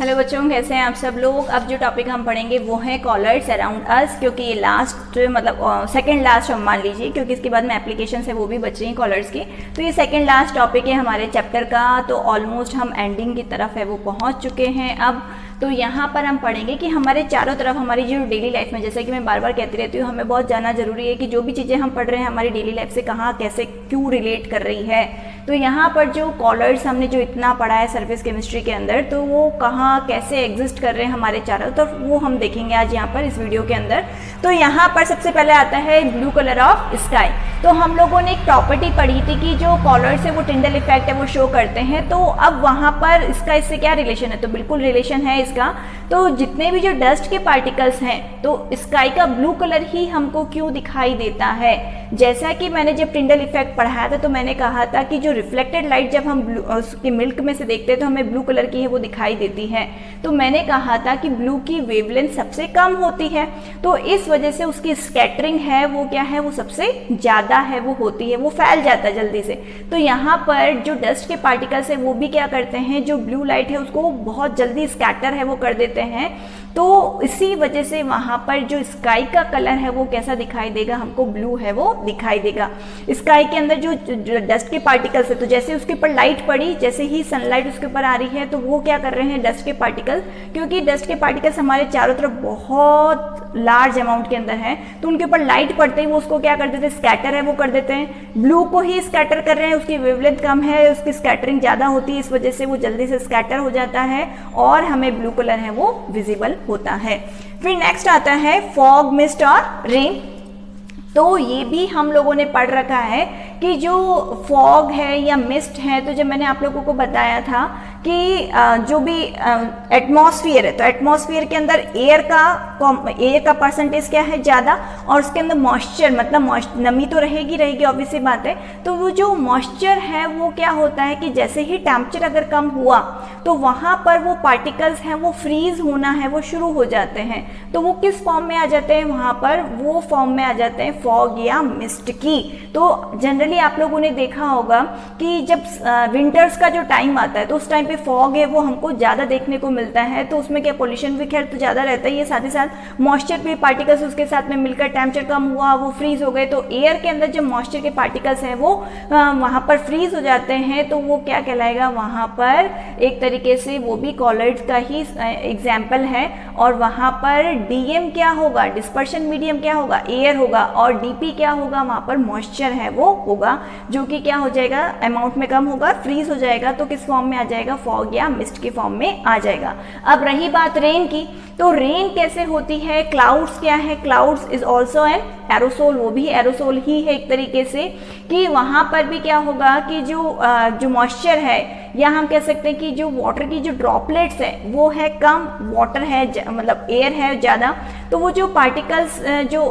Hello बच्चों, कैसे हैं आप सब लोग। अब जो टॉपिक हम पढ़ेंगे वो है कॉलर्स अराउंड अस, क्योंकि ये लास्ट मतलब सेकंड लास्ट हम मान लीजिए, क्योंकि इसके बाद में एप्लीकेशन है वो भी बच रही हैं कॉलर्स की। तो ये सेकंड लास्ट टॉपिक है हमारे चैप्टर का। तो ऑलमोस्ट हम एंडिंग की तरफ है वो पहुँच चुके हैं अब। तो यहाँ पर हम पढ़ेंगे कि हमारे चारों तरफ हमारी जो डेली लाइफ में, जैसे कि मैं बार बार कहती रहती हूँ, हमें बहुत जानना जरूरी है कि जो भी चीज़ें हम पढ़ रहे हैं हमारी डेली लाइफ से कहाँ कैसे क्यों रिलेट कर रही है। तो यहाँ पर जो कॉलर्स हमने जो इतना पढ़ा है सरफेस केमिस्ट्री के अंदर, तो वो कहाँ कैसे एग्जिस्ट कर रहे हैं हमारे चारों तरफ, वो हम देखेंगे आज यहाँ पर इस वीडियो के अंदर। तो यहाँ पर सबसे पहले आता है ब्लू कलर ऑफ स्काई। तो हम लोगों ने एक प्रॉपर्टी पढ़ी थी कि जो कॉलर्स है वो टिंडल इफेक्ट है वो शो करते हैं। तो अब वहाँ पर इसका इससे क्या रिलेशन है, तो बिल्कुल रिलेशन है इसका। तो जितने भी जो डस्ट के पार्टिकल्स हैं, तो स्काई का ब्लू कलर ही हमको क्यों दिखाई देता है। जैसा कि मैंने जब टिंडल इफेक्ट पढ़ाया था तो मैंने कहा था कि जो रिफ्लेक्टेड लाइट जब हम उसके मिल्क में से देखते हैं तो हमें ब्लू कलर की है वो दिखाई देती है। तो मैंने कहा था कि ब्लू की वेवलेंथ सबसे कम होती है, तो इस वजह से उसकी स्कैटरिंग है वो क्या है, वो सबसे ज़्यादा है वो होती है, वो फैल जाता है जल्दी से। तो यहाँ पर जो डस्ट के पार्टिकल्स है वो भी क्या करते हैं, जो ब्लू लाइट है उसको बहुत जल्दी स्कैटर है वो कर देते हैं। तो इसी वजह से वहाँ पर जो स्काई का कलर है वो कैसा दिखाई देगा, हमको ब्लू है वो दिखाई देगा। स्काई के अंदर जो डस्ट के पार्टिकल्स है, तो जैसे उसके ऊपर लाइट पड़ी, जैसे ही सनलाइट उसके ऊपर आ रही है, तो वो क्या कर रहे हैं डस्ट के पार्टिकल, क्योंकि डस्ट के पार्टिकल्स हमारे चारों तरफ बहुत लार्ज अमाउंट के अंदर है, तो उनके ऊपर लाइट पड़ते ही वो उसको क्या कर देते हैं, स्कैटर है वो कर देते हैं। ब्लू को ही स्कैटर कर रहे हैं, उसकी वेवलेंथ कम है, उसकी स्कैटरिंग ज़्यादा होती है, इस वजह से वो जल्दी से स्कैटर हो जाता है और हमें ब्लू कलर है वो विजिबल होता है। फिर नेक्स्ट आता है फॉग, मिस्ट और रेन। तो ये भी हम लोगों ने पढ़ रखा है कि जो फॉग है या मिस्ट है, तो जब मैंने आप लोगों को बताया था कि जो भी एटमॉस्फेयर है, तो एटमॉस्फेयर के अंदर एयर का परसेंटेज क्या है ज़्यादा, और उसके अंदर मॉइस्चर मतलब नमी तो रहेगी ऑब्वियस सी बात है। तो वो जो मॉइस्चर है वो क्या होता है कि जैसे ही टेम्परेचर अगर कम हुआ तो वहाँ पर वो पार्टिकल्स हैं वो फ्रीज होना है वो शुरू हो जाते हैं। तो वो किस फॉर्म में आ जाते हैं, वहाँ पर वो फॉर्म में आ जाते हैं फॉग या मिस्ट की। तो जनरली आप लोगों ने देखा होगा कि जब विंटर्स का जो टाइम आता है तो उस टाइम पे फॉग है वो हमको ज़्यादा देखने को मिलता है। तो उसमें क्या पोल्यूशन भी खैर तो ज़्यादा रहता ही है, साथ ही साथ मॉइस्चर भी पार्टिकल्स उसके साथ में मिलकर टेम्परेचर कम हुआ वो फ्रीज हो गए। तो एयर के अंदर जो मॉइस्चर के पार्टिकल्स हैं वो वहाँ पर फ्रीज हो जाते हैं, तो वो क्या कहलाएगा, वहाँ पर एक तरीके से वो भी कॉलर्स का ही एग्जाम्पल है। और वहाँ पर डीएम क्या होगा, डिस्पर्शन मीडियम क्या होगा, एयर होगा, और डीपी क्या होगा, वहाँ पर मॉइस्चर है वो होगा, जो कि क्या हो जाएगा, अमाउंट में कम होगा, फ्रीज हो जाएगा। तो किस फॉर्म में आ जाएगा, फॉग या मिस्ट के फॉर्म में आ जाएगा। अब रही बात रेन की, तो रेन कैसे होती है, क्लाउड्स क्या है, clouds is also an aerosol, वो भी एरोसोल ही है एक तरीके से। कि वहाँ पर भी क्या होगा कि जो मॉइस्चर है, या हम कह सकते हैं कि जो वाटर की जो ड्रॉपलेट्स है वो है कम, वाटर है मतलब एयर है ज़्यादा। तो वो जो पार्टिकल्स जो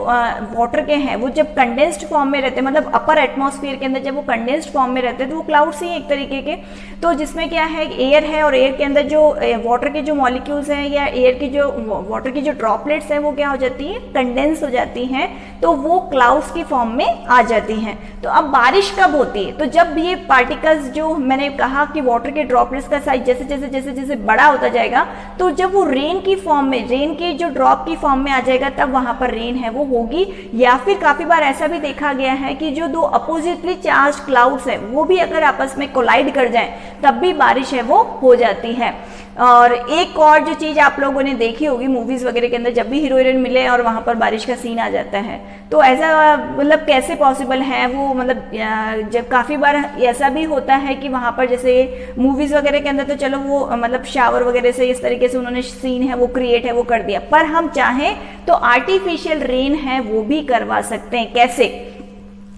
वाटर के हैं वो जब कंडेंस्ड फॉर्म में रहते हैं, मतलब अपर एटमॉस्फेयर के अंदर जब वो कंडेंस्ड फॉर्म में रहते हैं, तो वो क्लाउड्स ही एक तरीके के। तो जिसमें क्या है, एयर है, और एयर के अंदर जो वाटर के जो मॉलिक्यूल्स हैं या एयर की जो वाटर की जो ड्रॉपलेट्स हैं वो क्या हो जाती हैं, कंडेंस हो जाती हैं, तो वो क्लाउड्स की फॉर्म में आ जाती हैं। तो अब बारिश कब होती है, तो जब ये पार्टिकल्स जो मैंने कहा कि वाटर के ड्रॉपलेट्स का साइज जैसे जैसे जैसे जैसे बड़ा होता जाएगा, तो जब वो रेन की फॉर्म में, रेन के जो ड्रॉप की फॉर्म में आ जाएगा, तब वहां पर रेन है वो होगी। या फिर काफी बार ऐसा भी देखा गया है कि जो दो अपोजिटली चार्ज क्लाउड्स है वो भी अगर आपस में कोलाइड कर जाएं तब भी बारिश है वो हो जाती है। और एक और जो चीज़ आप लोगों ने देखी होगी मूवीज़ वगैरह के अंदर, जब भी हीरो हीरोइन मिले और वहाँ पर बारिश का सीन आ जाता है, तो ऐसा मतलब कैसे पॉसिबल है वो, मतलब जब काफ़ी बार ऐसा भी होता है कि वहाँ पर जैसे मूवीज़ वगैरह के अंदर तो चलो वो मतलब शावर वगैरह से इस तरीके से उन्होंने सीन है वो क्रिएट है वो कर दिया, पर हम चाहें तो आर्टिफिशियल रेन है वो भी करवा सकते हैं। कैसे,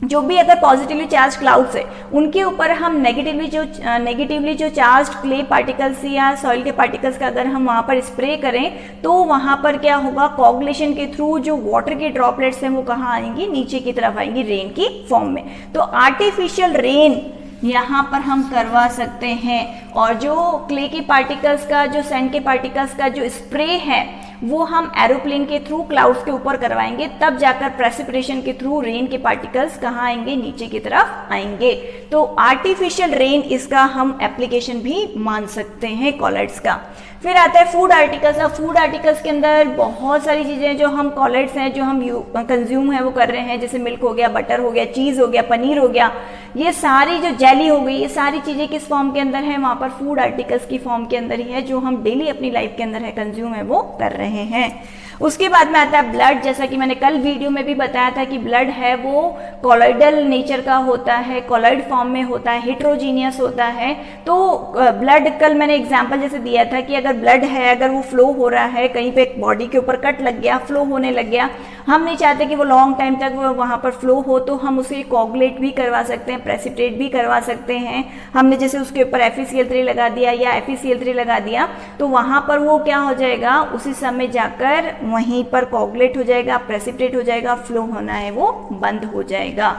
जो भी अगर पॉजिटिवली चार्ज क्लाउड्स है उनके ऊपर हम नेगेटिवली जो चार्ज क्ले पार्टिकल्स या सॉइल के पार्टिकल्स का अगर हम वहाँ पर स्प्रे करें, तो वहाँ पर क्या होगा, कोगुलेशन के थ्रू जो वाटर के ड्रॉपलेट्स हैं वो कहाँ आएंगी, नीचे की तरफ आएंगी रेन की फॉर्म में। तो आर्टिफिशियल रेन यहाँ पर हम करवा सकते हैं। और जो क्ले के पार्टिकल्स का, जो सैंड के पार्टिकल्स का जो स्प्रे है वो हम एरोप्लेन के थ्रू क्लाउड्स के ऊपर करवाएंगे, तब जाकर प्रेसिपिटेशन के थ्रू रेन के पार्टिकल्स कहाँ आएंगे, नीचे की तरफ आएंगे। तो आर्टिफिशियल रेन इसका हम एप्लीकेशन भी मान सकते हैं कॉलर्स का। फिर आता है फूड आर्टिकल्स। अब फूड आर्टिकल्स के अंदर बहुत सारी चीज़ें जो हम कॉलर्स हैं जो हम कंज्यूम है वो कर रहे हैं, जैसे मिल्क हो गया, बटर हो गया, चीज़ हो गया, पनीर हो गया, ये सारी जो जेली हो गई, ये सारी चीज़ें किस फॉर्म के अंदर है, वहाँ पर फूड आर्टिकल्स की फॉर्म के अंदर ही है, जो हम डेली अपनी लाइफ के अंदर है कंज्यूम है वो कर रहे हैं। उसके बाद में आता है ब्लड। जैसा कि मैंने कल वीडियो में भी बताया था कि ब्लड है वो कॉलॉइडल नेचर का होता है, कॉलॉइड फॉर्म में होता है, हेट्रोजीनियस होता है। तो ब्लड कल मैंने एग्जांपल जैसे दिया था कि अगर ब्लड है, अगर वो फ्लो हो रहा है, कहीं पे बॉडी के ऊपर कट लग गया, फ्लो होने लग गया, हम नहीं चाहते कि वो लॉन्ग टाइम तक वहाँ पर फ्लो हो, तो हम उसे कोगुलेट भी करवा सकते हैं, प्रेसिपिटेट भी करवा सकते हैं। हमने जैसे उसके ऊपर FeCl3 लगा दिया या FeCl3 लगा दिया, तो वहाँ पर वो क्या हो जाएगा, उसी समय जाकर वहीं पर कोगुलेट हो जाएगा, प्रेसिपिटेट हो जाएगा, फ्लो होना है वो बंद हो जाएगा।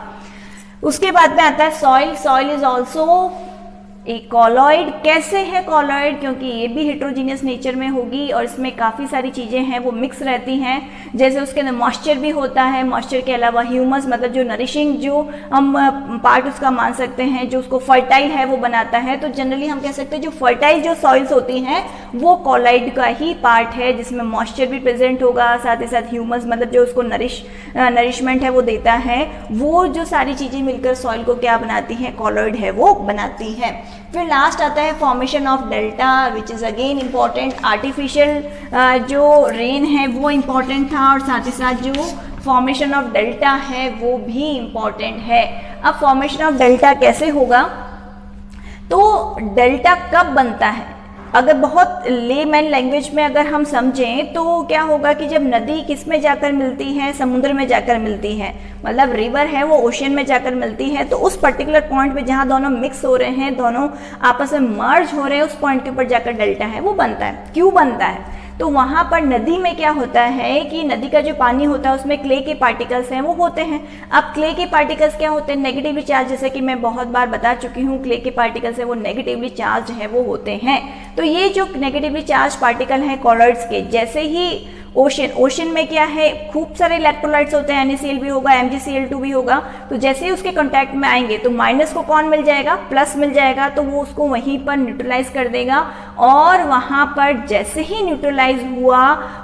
उसके बाद में आता है सॉइल। सॉइल इज ऑल्सो एक कॉलॉइड। कैसे है कॉलॉइड, क्योंकि ये भी हेट्रोजीनियस नेचर में होगी और इसमें काफ़ी सारी चीज़ें हैं वो मिक्स रहती हैं। जैसे उसके अंदर मॉइस्चर भी होता है, मॉइस्चर के अलावा ह्यूमस, मतलब जो नरिशिंग जो हम पार्ट उसका मान सकते हैं, जो उसको फर्टाइल है वो बनाता है। तो जनरली हम कह सकते हैं जो फर्टाइल जो सॉइल्स होती हैं वो कॉलॉइड का ही पार्ट है, जिसमें मॉइस्चर भी प्रेजेंट होगा, साथ ही साथ ह्यूमस मतलब जो उसको नरिशमेंट है वो देता है। वो जो सारी चीज़ें मिलकर सॉइल को क्या बनाती हैं, कॉलॉइड है वो बनाती हैं। फिर लास्ट आता है formation of delta, which is again important. Artificial जो रेन है वो इम्पॉर्टेंट था, और साथ ही साथ जो फॉर्मेशन ऑफ डेल्टा है वो भी इम्पॉर्टेंट है। अब फॉर्मेशन ऑफ डेल्टा कैसे होगा, तो डेल्टा कब बनता है, अगर बहुत लेमैन लैंग्वेज में अगर हम समझें तो क्या होगा कि जब नदी किस में जाकर मिलती है, समुद्र में जाकर मिलती है, मतलब रिवर है वो ओशन में जाकर मिलती है, तो उस पर्टिकुलर पॉइंट पे जहाँ दोनों मिक्स हो रहे हैं, दोनों आपस में मर्ज हो रहे हैं, उस पॉइंट के ऊपर जाकर डेल्टा है वो बनता है। क्यों बनता है, तो वहाँ पर नदी में क्या होता है कि नदी का जो पानी होता है उसमें क्ले के पार्टिकल्स हैं वो होते हैं। अब क्ले के पार्टिकल्स क्या होते हैं, नेगेटिवली चार्ज, जैसे कि मैं बहुत बार बता चुकी हूँ, क्ले के पार्टिकल्स है वो नेगेटिवली चार्ज है वो होते हैं। तो ये जो नेगेटिवली चार्ज पार्टिकल हैं कॉलॉइड्स के, जैसे ही ओशन में क्या है, खूब सारे इलेक्ट्रोलाइट्स होते हैं, NaCl भी होगा, MgCl2 भी होगा, तो जैसे ही उसके कांटेक्ट में आएंगे तो माइनस को कौन मिल जाएगा, प्लस मिल जाएगा, तो वो उसको वहीं पर न्यूट्रलाइज कर देगा, और वहाँ पर जैसे ही न्यूट्रलाइज हुआ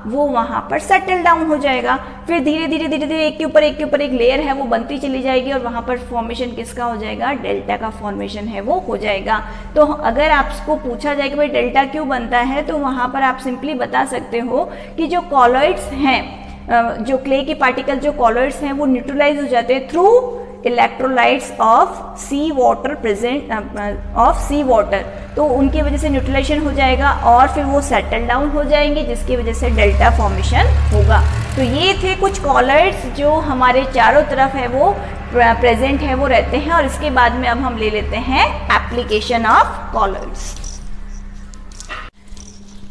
वो वहाँ पर सेटल डाउन हो जाएगा। फिर धीरे धीरे एक के ऊपर एक लेयर है वो बनती चली जाएगी, और वहाँ पर फॉर्मेशन किसका हो जाएगा, डेल्टा का फॉर्मेशन है वो हो जाएगा। तो अगर आपको पूछा जाए कि भाई डेल्टा क्यों बनता है, तो वहाँ पर आप सिंपली बता सकते हो कि जो कॉलॉइड्स हैं, जो क्ले के पार्टिकल जो कॉलॉइड्स हैं वो न्यूट्रलाइज हो जाते हैं through electrolytes of sea water present of sea water, तो उनकी वजह से न्यूट्रलाइजेशन हो जाएगा और फिर वो सेटल डाउन हो जाएंगे, जिसकी वजह से डेल्टा फॉर्मेशन होगा। तो ये थे कुछ कॉलॉइड्स जो हमारे चारों तरफ है वो प्रेजेंट है वो रहते हैं। और इसके बाद में अब हम ले लेते हैं एप्लीकेशन ऑफ कॉलॉइड्स।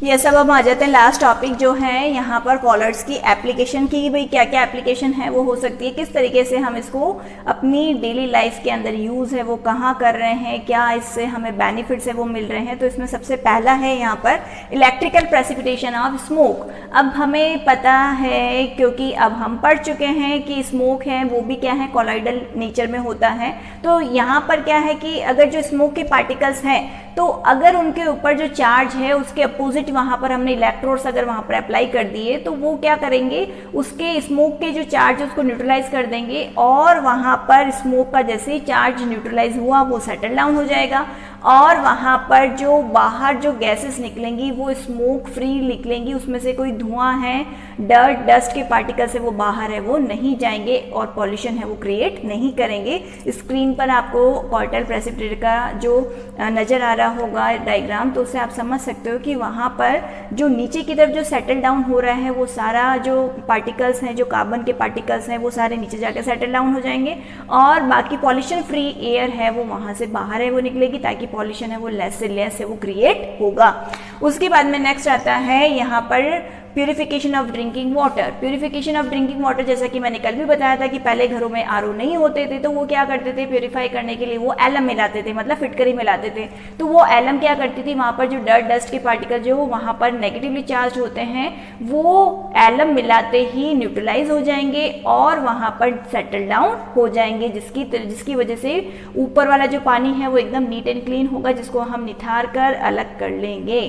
ये सब अब आ जाते हैं लास्ट टॉपिक जो है यहाँ पर कॉलर्स की एप्लीकेशन की, भाई क्या क्या एप्लीकेशन है वो हो सकती है, किस तरीके से हम इसको अपनी डेली लाइफ के अंदर यूज़ है वो कहाँ कर रहे हैं, क्या इससे हमें बेनिफिट्स है वो मिल रहे हैं। तो इसमें सबसे पहला है यहाँ पर इलेक्ट्रिकल प्रेसिपिटेशन ऑफ स्मोक। अब हमें पता है, क्योंकि अब हम पढ़ चुके हैं कि स्मोक है वो भी क्या है, कॉलॉइडल नेचर में होता है। तो यहाँ पर क्या है कि अगर जो स्मोक के पार्टिकल्स हैं, तो अगर उनके ऊपर जो चार्ज है उसके अपोजिट वहाँ पर हमने इलेक्ट्रोड्स अगर वहाँ पर अप्लाई कर दिए, तो वो क्या करेंगे, उसके स्मोक के जो चार्ज है उसको न्यूट्रलाइज कर देंगे, और वहाँ पर स्मोक का जैसे ही चार्ज न्यूट्रलाइज हुआ वो सेटल डाउन हो जाएगा, और वहाँ पर जो बाहर जो गैसेस निकलेंगी वो स्मोक फ्री निकलेंगी, उसमें से कोई धुआं है, डर्ट डस्ट के पार्टिकल्स है वो बाहर है वो नहीं जाएंगे और पॉल्यूशन है वो क्रिएट नहीं करेंगे। स्क्रीन पर आपको कॉर्टल प्रेसिपिटेट का जो नज़र आ रहा होगा डायग्राम, तो उससे आप समझ सकते हो कि वहाँ पर जो नीचे की तरफ जो सेटल डाउन हो रहा है वो सारा जो पार्टिकल्स हैं, जो कार्बन के पार्टिकल्स हैं, वो सारे नीचे जाकर सेटल डाउन हो जाएंगे, और बाकी पॉल्यूशन फ्री एयर है वो वहाँ से बाहर है वो निकलेगी, ताकि पॉल्यूशन है वो लेस से लेस है वो क्रिएट होगा। उसके बाद में नेक्स्ट आता है यहाँ पर purification of drinking water. Purification of drinking water, जैसा कि मैंने कल भी बताया था कि पहले घरों में आरओ नहीं होते थे, तो वो क्या करते थे, प्यूरिफाई करने के लिए वो एलम मिलाते थे, मतलब फिटकरी मिलाते थे। तो वो एलम क्या करती थी, वहाँ पर जो डर्ट डस्ट के पार्टिकल जो वहाँ पर नेगेटिवली चार्ज होते हैं वो एलम मिलाते ही न्यूट्रलाइज हो जाएंगे और वहाँ पर सेटल डाउन हो जाएंगे, जिसकी वजह से ऊपर वाला जो पानी है वो एकदम नीट एंड क्लीन होगा, जिसको हम निथार कर अलग कर लेंगे।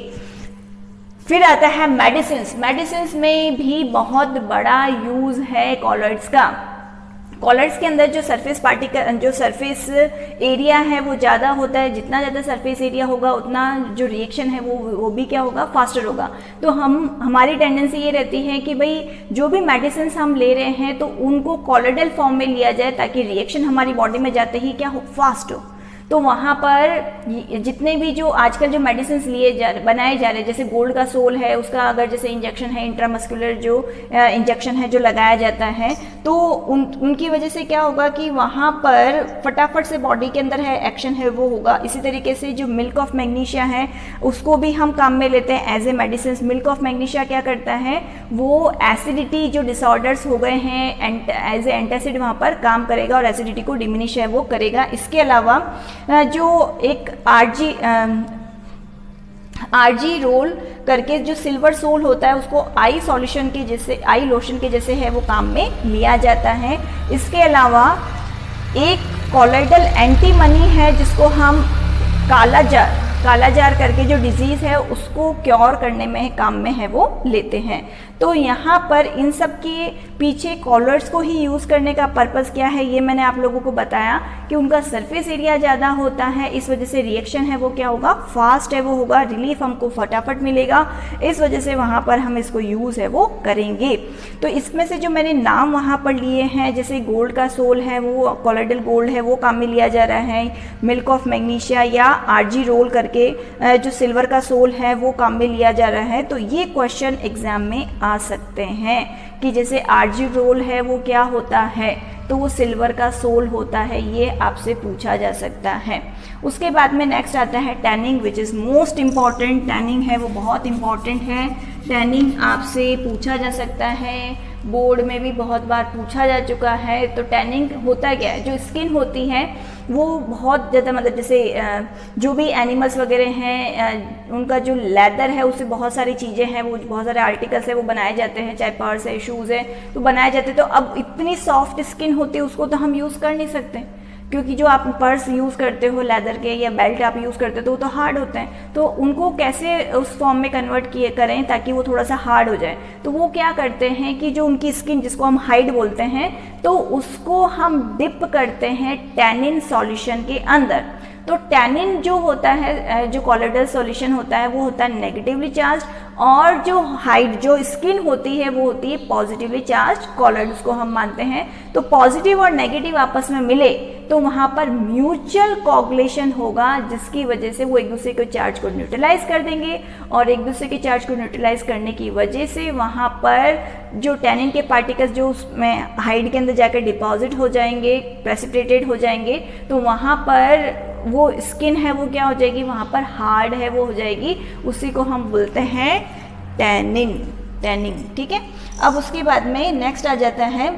फिर आता है मेडिसिन्स। मेडिसिन्स में भी बहुत बड़ा यूज़ है कॉलर्ड्स का। कॉलर्ड्स के अंदर जो सरफेस पार्टिकल, जो सरफेस एरिया है वो ज़्यादा होता है। जितना ज़्यादा सरफेस एरिया होगा उतना जो रिएक्शन है वो भी क्या होगा, फास्टर होगा। तो हमारी टेंडेंसी ये रहती है कि भाई जो भी मेडिसिन हम ले रहे हैं तो उनको कॉलॉइडल फॉर्म में लिया जाए ताकि रिएक्शन हमारी बॉडी में जाते ही क्या हो, फास्ट हो। तो वहाँ पर जितने भी जो आजकल जो मेडिसिन बनाए जा रहे हैं, जैसे गोल्ड का सोल है, उसका अगर जैसे इंजेक्शन है, इंट्रामस्कुलर जो इंजेक्शन है जो लगाया जाता है, तो उनकी वजह से क्या होगा कि वहाँ पर फटाफट से बॉडी के अंदर है एक्शन है वो होगा। इसी तरीके से जो मिल्क ऑफ मैग्नीशिया है उसको भी हम काम में लेते हैं as a medicine. Milk of magnesia क्या करता है, वो एसिडिटी जो डिसऑर्डर्स हो गए हैं एज ए एंटासिड वहाँ पर काम करेगा और एसिडिटी को डिमिनिश है वो करेगा। इसके अलावा जो एक आरजी रोल करके जो सिल्वर सोल होता है उसको आई सॉल्यूशन के जैसे, आई लोशन के जैसे है वो काम में लिया जाता है। इसके अलावा एक कॉलॉइडल एंटीमनी है जिसको हम काला जार करके जो डिजीज़ है उसको क्योर करने में काम में है वो लेते हैं। तो यहाँ पर इन सब के पीछे कॉलर्स को ही यूज़ करने का पर्पज़ क्या है, ये मैंने आप लोगों को बताया कि उनका सरफेस एरिया ज़्यादा होता है, इस वजह से रिएक्शन है वो क्या होगा, फास्ट है वो होगा, रिलीफ हमको फटाफट मिलेगा, इस वजह से वहाँ पर हम इसको यूज़ है वो करेंगे। तो इसमें से जो मैंने नाम वहाँ पर लिए हैं, जैसे गोल्ड का सोल है वो कॉलॉइडल गोल्ड है वो काम में लिया जा रहा है, मिल्क ऑफ मैग्नीशिया या आरजी रोल करके जो सिल्वर का सोल है वो काम में लिया जा रहा है। तो ये क्वेश्चन एग्जाम में आ सकते हैं कि जैसे आरजी रोल है वो क्या होता है, तो वो सिल्वर का सोल होता है, ये आपसे पूछा जा सकता है। उसके बाद में नेक्स्ट आता है tanning, which is most important. Tanning है वो बहुत इम्पॉर्टेंट है। टैनिंग आपसे पूछा जा सकता है, बोर्ड में भी बहुत बार पूछा जा चुका है। तो टैनिंग होता क्या है, जो स्किन होती है वो बहुत ज़्यादा मतलब जैसे जो भी एनिमल्स वगैरह हैं उनका जो लेदर है उससे बहुत सारी चीज़ें हैं, वो बहुत सारे आर्टिकल्स है वो बनाए जाते हैं, चाहे पर्स है, शूज़ है, तो बनाए जाते हैं। तो अब इतनी सॉफ्ट स्किन होती है उसको तो हम यूज़ कर नहीं सकते, क्योंकि जो आप पर्स यूज़ करते हो लेदर के या बेल्ट आप यूज़ करते हो तो वो तो हार्ड होते हैं। तो उनको कैसे उस फॉर्म में कन्वर्ट करें ताकि वो थोड़ा सा हार्ड हो जाए, तो वो क्या करते हैं कि जो उनकी स्किन जिसको हम हाइड बोलते हैं, तो उसको हम डिप करते हैं टैनिन सॉल्यूशन के अंदर। तो टैनिन जो होता है, जो कॉलॉइडल सॉल्यूशन होता है वो होता है नेगेटिवली चार्ज, और जो हाइड जो स्किन होती है वो होती है पॉजिटिवली चार्ज कॉलॉइड, उसको हम मानते हैं। तो पॉजिटिव और नेगेटिव आपस में मिले तो वहाँ पर म्यूचुअल कोगुलेशन होगा, जिसकी वजह से वो एक दूसरे के चार्ज को न्यूट्रलाइज कर देंगे, और एक दूसरे के चार्ज को न्यूट्रलाइज करने की वजह से वहाँ पर जो टैनिन के पार्टिकल्स जो उसमें हाइड के अंदर जाकर डिपॉजिट हो जाएंगे, प्रेसिपिटेटेड हो जाएंगे, तो वहाँ पर वो स्किन है वो क्या हो जाएगी, वहाँ पर हार्ड है वो हो जाएगी, उसी को हम बोलते हैं टैनिंग। ठीक है। अब उसके बाद में नेक्स्ट आ जाता है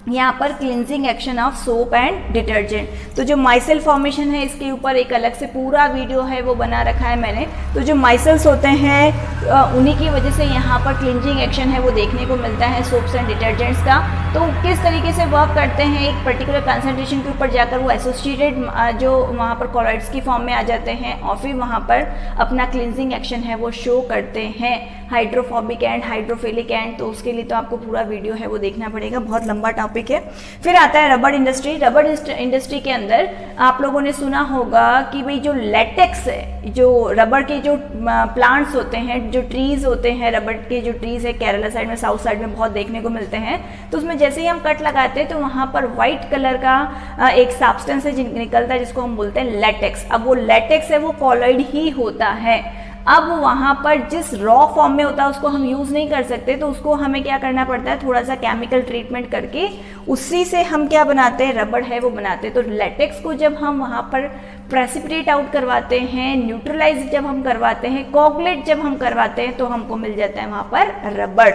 यहाँ पर cleansing action of soap and detergent. तो जो माइसेल फॉर्मेशन है इसके ऊपर एक अलग से पूरा वीडियो है वो बना रखा है मैंने। तो जो माइसेल्स होते हैं उन्हीं की वजह से यहाँ पर क्लिनजिंग एक्शन है वो देखने को मिलता है सोप्स एंड डिटर्जेंट्स का। तो किस तरीके से वर्क करते हैं, एक पर्टिकुलर कंसंट्रेशन के ऊपर जाकर वो एसोसिएटेड जो वहाँ पर कॉलॉइड्स की फॉर्म में आ जाते हैं, और फिर वहाँ पर अपना क्लिनजिंग एक्शन है वो शो करते हैं, हाइड्रोफोबिक एंड हाइड्रोफिलिक एंड। तो उसके लिए तो आपको पूरा वीडियो है वो देखना पड़ेगा, बहुत लंबा टॉपिक है। फिर आता है रबर इंडस्ट्री। रबर इंडस्ट्री के अंदर आप लोगों ने सुना होगा कि भाई जो लेटेक्स है, जो रबर के जो प्लांट्स होते हैं, जो ट्रीज होते हैं, रबर के जो ट्रीज है केरला साइड में, साउथ साइड में बहुत देखने को मिलते हैं। तो उसमें जैसे ही हम कट लगाते हैं तो वहाँ पर व्हाइट कलर का एक सब्सटेंस है निकलता है जिसको हम बोलते हैं लेटेक्स। अब वो लेटेक्स है वो कॉलॉइड ही होता है। अब वहाँ पर जिस रॉ फॉर्म में होता है उसको हम यूज़ नहीं कर सकते, तो उसको हमें क्या करना पड़ता है, थोड़ा सा केमिकल ट्रीटमेंट करके उसी से हम क्या बनाते हैं, रबड़ है वो बनाते हैं। तो लेटेक्स को जब हम वहाँ पर प्रेसिपिटेट आउट करवाते हैं, न्यूट्रलाइज जब हम करवाते हैं, कोगुलेट जब हम करवाते हैं, तो हमको मिल जाता है वहाँ पर रबड़।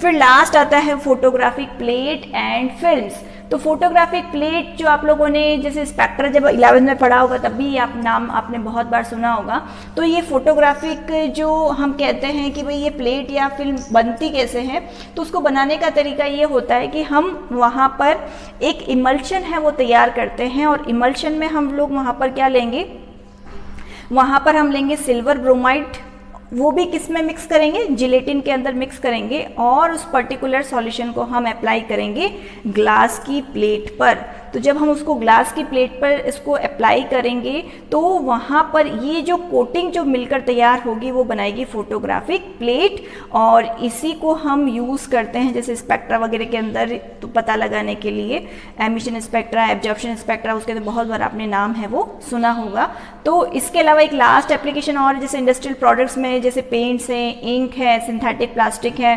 फिर लास्ट आता है फोटोग्राफिक प्लेट एंड फिल्म्स। तो फोटोग्राफिक प्लेट जो आप लोगों ने जैसे स्पेक्ट्रा जब 11th में पढ़ा होगा तब भी आप नाम आपने बहुत बार सुना होगा। तो ये फोटोग्राफिक जो हम कहते हैं कि भाई ये प्लेट या फिल्म बनती कैसे है, तो उसको बनाने का तरीका ये होता है कि हम वहाँ पर एक इमल्शन है वो तैयार करते हैं, और इमल्शन में हम लोग वहाँ पर क्या लेंगे, वहाँ पर हम लेंगे सिल्वर ब्रोमाइड वो भी किस में मिक्स करेंगे, जिलेटिन के अंदर मिक्स करेंगे और उस पर्टिकुलर सॉल्यूशन को हम अप्लाई करेंगे ग्लास की प्लेट पर। तो जब हम उसको ग्लास की प्लेट पर इसको अप्लाई करेंगे तो वहाँ पर ये जो कोटिंग जो मिलकर तैयार होगी वो बनाएगी फोटोग्राफिक प्लेट, और इसी को हम यूज़ करते हैं जैसे स्पेक्ट्रा वगैरह के अंदर तो पता लगाने के लिए, एमिशन स्पेक्ट्रा, एब्जॉर्प्शन स्पेक्ट्रा, उसके तो बहुत बार आपने नाम है वो सुना होगा। तो इसके अलावा एक लास्ट एप्लीकेशन और जैसे इंडस्ट्रियल प्रोडक्ट्स में जैसे पेंट्स हैं, इंक है, सिंथेटिक प्लास्टिक है,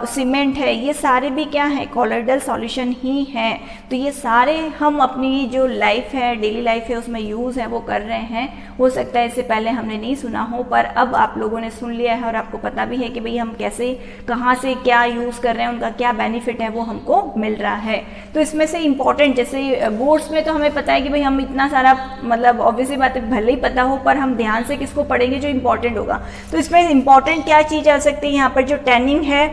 सीमेंट है, ये सारे भी क्या है, कॉलॉइडल सॉल्यूशन ही हैं। तो ये सारे हम अपनी जो लाइफ है, डेली लाइफ है, उसमें यूज़ है वो कर रहे हैं। हो सकता है इससे पहले हमने नहीं सुना हो, पर अब आप लोगों ने सुन लिया है और आपको पता भी है कि भाई हम कैसे, कहाँ से क्या यूज़ कर रहे हैं, उनका क्या बेनिफिट है वो हमको मिल रहा है। तो इसमें से इम्पॉर्टेंट जैसे बोर्ड्स में तो हमें पता है कि भाई हम इतना सारा, मतलब ऑब्वियसली बात है भले ही पता हो, पर हम ध्यान से किसको पढ़ेंगे जो इंपॉर्टेंट होगा। तो इसमें इंपॉर्टेंट क्या चीज़ आ सकती है, यहाँ पर जो टैनिंग है,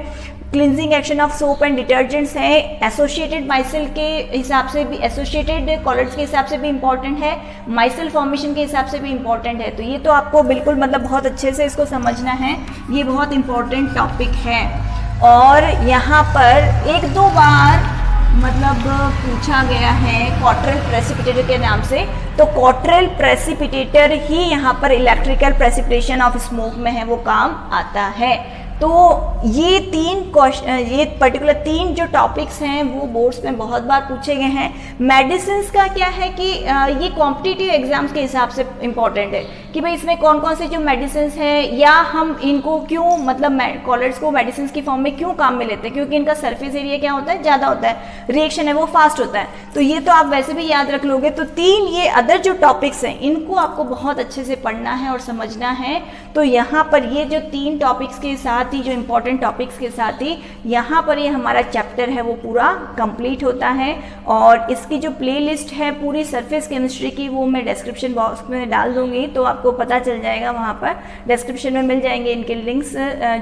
cleansing action of soap and detergents है, एसोसिएटेड माइसेल के हिसाब से भी, एसोसिएटेड कॉलर्स के हिसाब से भी इम्पॉर्टेंट है, माइसेल फॉर्मेशन के हिसाब से भी इम्पॉर्टेंट है। तो ये तो आपको बिल्कुल मतलब बहुत अच्छे से इसको समझना है, ये बहुत इम्पॉर्टेंट टॉपिक है। और यहाँ पर एक दो बार मतलब पूछा गया है क्वार्टरल प्रेसिपिटेटर के नाम से, तो क्वार्टरल प्रेसिपिटेटर ही यहाँ पर इलेक्ट्रिकल प्रेसिपिटेशन ऑफ स्मोक में है वो काम आता है। तो ये ये पर्टिकुलर तीन जो टॉपिक्स हैं वो बोर्ड्स में बहुत बार पूछे गए हैं। मेडिसिन्स का क्या है कि ये कॉम्पिटिटिव एग्जाम्स के हिसाब से इम्पॉर्टेंट है कि भाई इसमें कौन कौन से जो मेडिसिन्स हैं, या हम इनको क्यों मतलब कॉलर्स को मेडिसिन्स की फॉर्म में क्यों काम में लेते हैं, क्योंकि इनका सरफेस एरिया क्या होता है, ज़्यादा होता है, रिएक्शन है वो फास्ट होता है। तो ये तो आप वैसे भी याद रख लोगे। तो तीन ये अदर जो टॉपिक्स हैं इनको आपको बहुत अच्छे से पढ़ना है और समझना है। तो यहाँ पर ये जो तीन टॉपिक्स के साथ ही, जो इम्पोर्टेंट टॉपिक्स के साथ ही यहाँ पर ये हमारा चैप्टर है वो पूरा कंप्लीट होता है। और इसकी जो प्लेलिस्ट है पूरी सरफेस केमिस्ट्री की वो मैं डिस्क्रिप्शन बॉक्स में डाल दूंगी, तो आपको पता चल जाएगा, वहाँ पर डिस्क्रिप्शन में मिल जाएंगे इनके लिंक्स,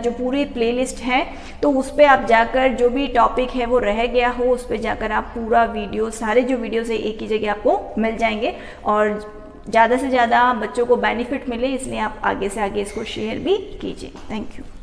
जो पूरी प्लेलिस्ट है। तो उस पर आप जाकर जो भी टॉपिक है वो रह गया हो उस पर जाकर आप पूरा वीडियो, सारे जो वीडियोज़ है एक ही जगह आपको मिल जाएंगे, और ज़्यादा से ज़्यादा बच्चों को बेनिफिट मिले इसलिए आप आगे से आगे इसको शेयर भी कीजिए। Thank you.